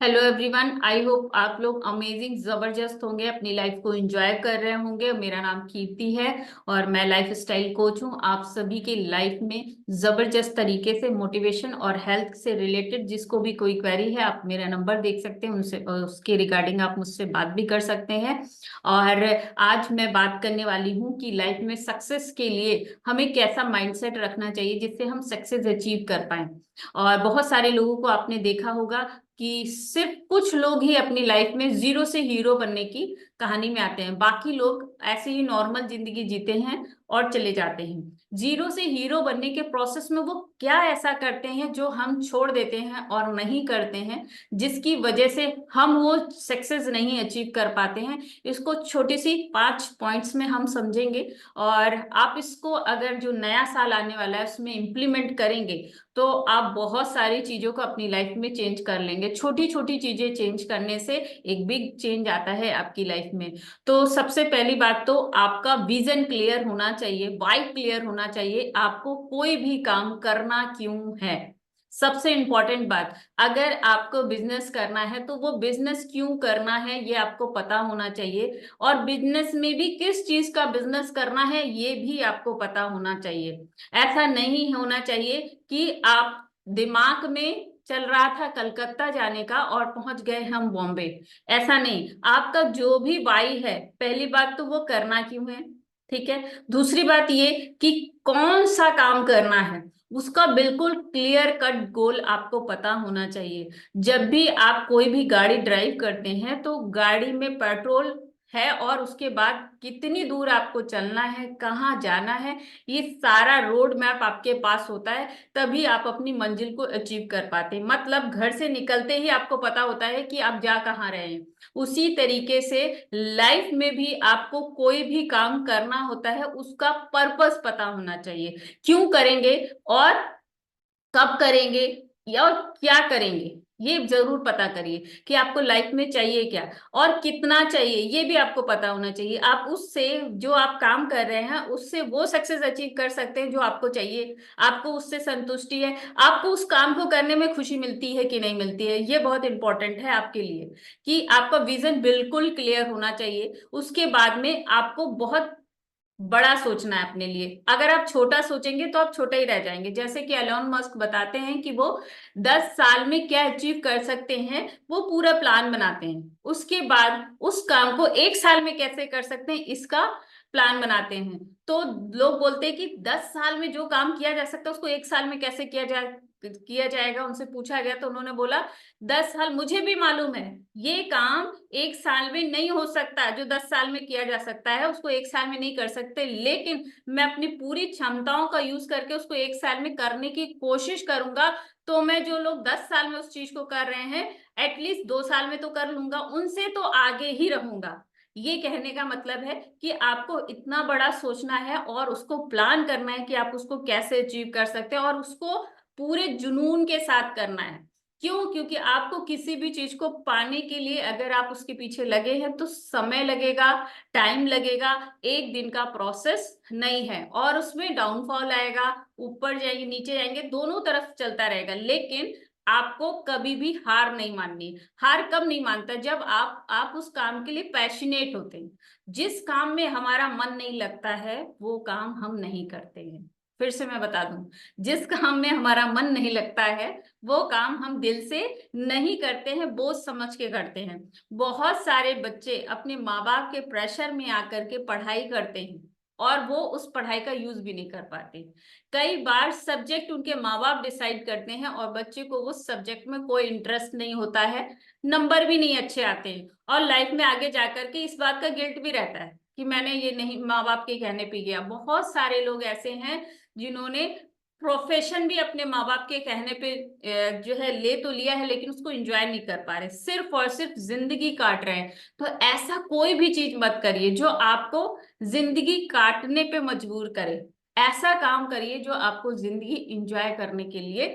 Hello everyone, I hope आप लोग amazing जबरदस्त होंगे, अपनी लाइफ को एंजॉय कर रहे होंगे। मेरा नाम कीर्ति है और मैं लाइफ स्टाइल कोच हूँ। आप सभी के लाइफ में जबरदस्त तरीके से मोटिवेशन और हेल्थ से रिलेटेड जिसको भी कोई क्वेरी है, आप मेरा नंबर देख सकते हैं, उनसे उसके रिगार्डिंग आप मुझसे बात भी कर सकते हैं। और आज मैं बात करने वाली हूँ कि लाइफ में सक्सेस के लिए हमें कैसा माइंडसेट रखना चाहिए जिससे हम सक्सेस अचीव कर पाए। और बहुत सारे लोगों को आपने देखा होगा कि सिर्फ कुछ लोग ही अपनी लाइफ में जीरो से हीरो बनने की कहानी में आते हैं, बाकी लोग ऐसे ही नॉर्मल जिंदगी जीते हैं और चले जाते हैं। जीरो से हीरो बनने के प्रोसेस में वो क्या ऐसा करते हैं जो हम छोड़ देते हैं और नहीं करते हैं, जिसकी वजह से हम वो सक्सेस नहीं अचीव कर पाते हैं। इसको छोटी सी 5 पॉइंट्स में हम समझेंगे। और आप इसको अगर जो नया साल आने वाला है उसमें इम्प्लीमेंट करेंगे तो आप बहुत सारी चीजों को अपनी लाइफ में चेंज कर लेंगे। छोटी छोटी चीजें चेंज करने से एक बिग चेंज आता है आपकी लाइफ में। तो सबसे पहली बात तो आपका विजन क्लियर होना चाहिए, वाई क्लियर होना चाहिए, आपको कोई भी काम करना क्यों है। सबसे इंपॉर्टेंट बात, अगर आपको बिजनेस करना है तो वो बिजनेस क्यों करना है ये आपको पता होना चाहिए। और बिजनेस में भी किस चीज का बिजनेस करना है ये भी आपको पता होना चाहिए। ऐसा नहीं होना चाहिए कि आप दिमाग में चल रहा था कलकत्ता जाने का और पहुंच गए हम बॉम्बे। ऐसा नहीं, आपका जो भी वाई है, पहली बात तो वो करना क्यों है। ठीक है। दूसरी बात ये कि कौन सा काम करना है, उसका बिल्कुल क्लियर कट गोल आपको पता होना चाहिए। जब भी आप कोई भी गाड़ी ड्राइव करते हैं तो गाड़ी में पेट्रोल है और उसके बाद कितनी दूर आपको चलना है, कहाँ जाना है, ये सारा रोड मैप आपके पास होता है। तभी आप अपनी मंजिल को अचीव कर पाते हैं। मतलब घर से निकलते ही आपको पता होता है कि आप जा कहाँ रहे हैं। उसी तरीके से लाइफ में भी आपको कोई भी काम करना होता है उसका पर्पस पता होना चाहिए। क्यों करेंगे और कब करेंगे या और क्या करेंगे, ये जरूर पता करिए कि आपको लाइफ में चाहिए क्या और कितना चाहिए, ये भी आपको पता होना चाहिए। आप उससे, जो आप काम कर रहे हैं उससे वो सक्सेस अचीव कर सकते हैं जो आपको चाहिए। आपको उससे संतुष्टि है, आपको उस काम को करने में खुशी मिलती है कि नहीं मिलती है, ये बहुत इंपॉर्टेंट है आपके लिए। कि आपका विजन बिल्कुल क्लियर होना चाहिए। उसके बाद में आपको बहुत बड़ा सोचना है अपने लिए। अगर आप छोटा सोचेंगे तो आप छोटा ही रह जाएंगे। जैसे कि एलोन मस्क बताते हैं कि वो 10 साल में क्या अचीव कर सकते हैं, वो पूरा प्लान बनाते हैं। उसके बाद उस काम को 1 साल में कैसे कर सकते हैं इसका प्लान बनाते हैं। तो लोग बोलते हैं कि 10 साल में जो काम किया जा सकता है उसको 1 साल में कैसे किया जाएगा। उनसे पूछा गया तो उन्होंने बोला, 10 साल मुझे भी मालूम है, ये काम 1 साल में नहीं हो सकता। जो 10 साल में किया जा सकता है उसको 1 साल में नहीं कर सकते, लेकिन मैं अपनी पूरी क्षमताओं का यूज करके उसको 1 साल में करने की कोशिश करूंगा। तो मैं जो लोग 10 साल में उस चीज को कर रहे हैं, एटलीस्ट 2 साल में तो कर लूंगा, उनसे तो आगे ही रहूंगा। ये कहने का मतलब है कि आपको इतना बड़ा सोचना है और उसको प्लान करना है कि आप उसको कैसे अचीव कर सकते हैं, और उसको पूरे जुनून के साथ करना है। क्यों? क्योंकि आपको किसी भी चीज को पाने के लिए अगर आप उसके पीछे लगे हैं तो समय लगेगा, टाइम लगेगा। एक दिन का प्रोसेस नहीं है और उसमें डाउनफॉल आएगा, ऊपर जाएंगे नीचे जाएंगे, दोनों तरफ चलता रहेगा। लेकिन आपको कभी भी हार नहीं माननी। हार कब नहीं मानता? जब आप उस काम के लिए पैशनेट होते हैं। जिस काम में हमारा मन नहीं लगता है वो काम हम नहीं करते हैं। फिर से मैं बता दूं, जिस काम में हमारा मन नहीं लगता है वो काम हम दिल से नहीं करते हैं, बोझ समझ के करते हैं। बहुत सारे बच्चे अपने माँ बाप के प्रेशर में आकर के पढ़ाई करते हैं और वो उस पढ़ाई का यूज भी नहीं कर पाते। कई बार सब्जेक्ट उनके माँ बाप डिसाइड करते हैं और बच्चे को उस सब्जेक्ट में कोई इंटरेस्ट नहीं होता है, नंबर भी नहीं अच्छे आते हैं, और लाइफ में आगे जाकर के इस बात का गिल्ट भी रहता है कि मैंने ये नहीं, माँ बाप के कहने पे गया। बहुत सारे लोग ऐसे हैं जिन्होंने प्रोफेशन भी अपने माँ बाप के कहने पे जो है ले तो लिया है, लेकिन उसको एंजॉय नहीं कर पा रहे, सिर्फ और सिर्फ जिंदगी काट रहे हैं। तो ऐसा कोई भी चीज मत करिए जो आपको जिंदगी काटने पे मजबूर करे। ऐसा काम करिए जो आपको जिंदगी एंजॉय करने के लिए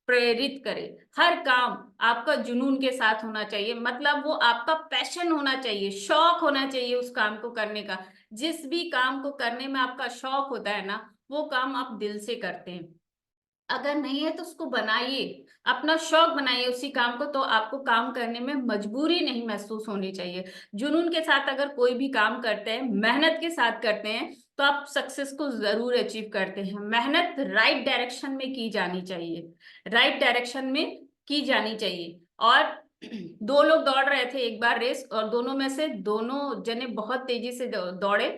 प्रेरित करे। हर काम आपका जुनून के साथ होना चाहिए, मतलब वो आपका पैशन होना चाहिए, शौक होना चाहिए उस काम को करने का। जिस भी काम को करने में आपका शौक होता है ना, वो काम आप दिल से करते हैं। अगर नहीं है तो उसको बनाइए, अपना शौक बनाइए उसी काम को, तो आपको काम करने में मजबूरी नहीं महसूस होनी चाहिए। जुनून के साथ अगर कोई भी काम करते हैं, मेहनत के साथ करते हैं, तो आप सक्सेस को जरूर अचीव करते हैं। मेहनत राइट डायरेक्शन में की जानी चाहिए, राइट डायरेक्शन में की जानी चाहिए। और दो लोग दौड़ रहे थे एक बार रेस, और दोनों में से दोनों जने बहुत तेजी से दौड़े।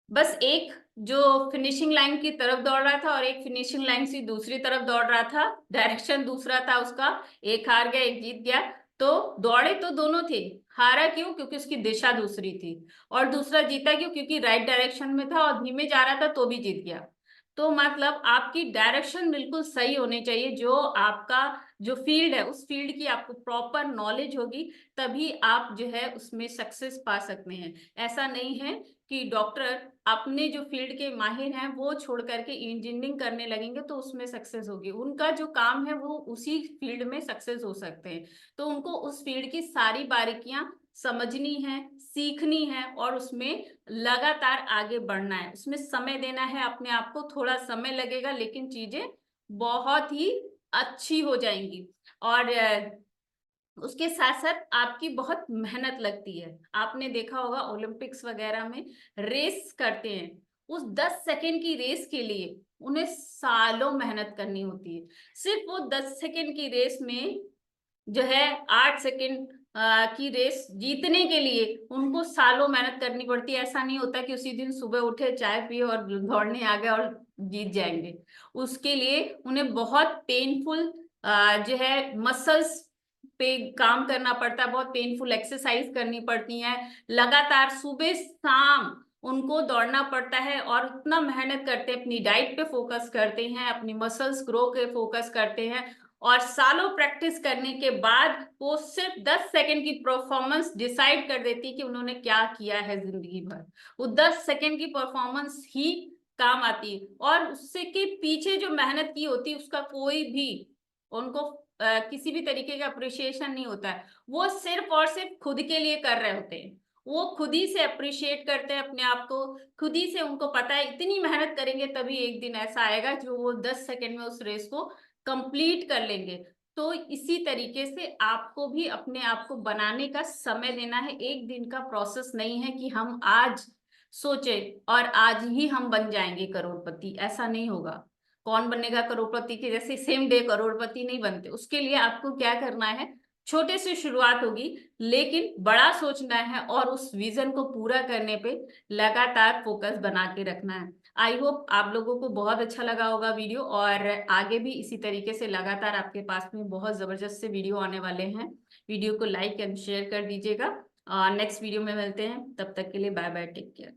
बस एक जो फिनिशिंग लाइन की तरफ दौड़ रहा था और एक फिनिशिंग लाइन से दूसरी तरफ दौड़ रहा था, डायरेक्शन दूसरा था उसका। एक हार गया, एक जीत गया। तो दौड़े तो दोनों थे, हारा क्यों? क्योंकि उसकी दिशा दूसरी थी। और दूसरा जीता क्यों? क्योंकि राइट डायरेक्शन में था और धीमे जा रहा था तो भी जीत गया। तो मतलब आपकी डायरेक्शन बिल्कुल सही होनी चाहिए। जो आपका जो फील्ड है, उस फील्ड की आपको प्रॉपर नॉलेज होगी, तभी आप जो है उसमें सक्सेस पा सकते हैं। ऐसा नहीं है कि डॉक्टर अपने जो फील्ड के माहिर हैं वो छोड़ करके इंजीनियरिंग करने लगेंगे तो उसमें सक्सेस होगी। उनका जो काम है वो उसी फील्ड में सक्सेस हो सकते हैं। तो उनको उस फील्ड की सारी बारीकियां समझनी है, सीखनी है, और उसमें लगातार आगे बढ़ना है, उसमें समय देना है अपने आप को। थोड़ा समय लगेगा लेकिन चीजें बहुत ही अच्छी हो जाएंगी। और उसके साथ साथ आपकी बहुत मेहनत लगती है। आपने देखा होगा ओलंपिक्स वगैरह में रेस करते हैं, उस 10 सेकेंड की रेस के लिए उन्हें सालों मेहनत करनी होती है। सिर्फ वो 10 सेकेंड की रेस में जो है 8 सेकेंड की रेस जीतने के लिए उनको सालों मेहनत करनी पड़ती है। ऐसा नहीं होता कि उसी दिन सुबह उठे, चाय पिए और दौड़ने आ गए और जीत जाएंगे। उसके लिए उन्हें बहुत पेनफुल जो है मसल्स पे काम करना पड़ता है, बहुत पेनफुल एक्सरसाइज करनी पड़ती है। लगातार सुबह शाम उनको दौड़ना पड़ता है और इतना मेहनत करते हैं, अपनी डाइट पे फोकस करते हैं, अपनी मसल्स ग्रो के फोकस करते हैं। और सालों प्रैक्टिस करने के बाद वो सिर्फ 10 सेकेंड की परफॉर्मेंस डिसाइड कर देती है कि उन्होंने क्या किया है जिंदगी भर। वो 10 सेकेंड की परफॉर्मेंस ही काम आती है, और उससे के पीछे जो मेहनत की होती है उसका कोई भी उनको किसी भी तरीके का अप्रिशिएशन नहीं होता है। वो सिर्फ और सिर्फ खुद के लिए कर रहे होते हैं। वो खुद ही से अप्रिशिएट करते हैं अपने आप को, खुद ही से उनको पता है इतनी मेहनत करेंगे तभी एक दिन ऐसा आएगा जो वो 10 सेकेंड में उस रेस को कंप्लीट कर लेंगे। तो इसी तरीके से आपको भी अपने आप को बनाने का समय देना है। एक दिन का प्रोसेस नहीं है कि हम आज सोचे और आज ही हम बन जाएंगे करोड़पति, ऐसा नहीं होगा। कौन बनेगा करोड़पति के जैसे सेम डे करोड़पति नहीं बनते। उसके लिए आपको क्या करना है, छोटे से शुरुआत होगी लेकिन बड़ा सोचना है और उस विजन को पूरा करने पे लगातार फोकस बना के रखना है। आई होप आप लोगों को बहुत अच्छा लगा होगा वीडियो, और आगे भी इसी तरीके से लगातार आपके पास में बहुत जबरदस्त से वीडियो आने वाले हैं। वीडियो को लाइक एंड शेयर कर दीजिएगा। नेक्स्ट वीडियो में मिलते हैं, तब तक के लिए बाय बाय, टेक केयर।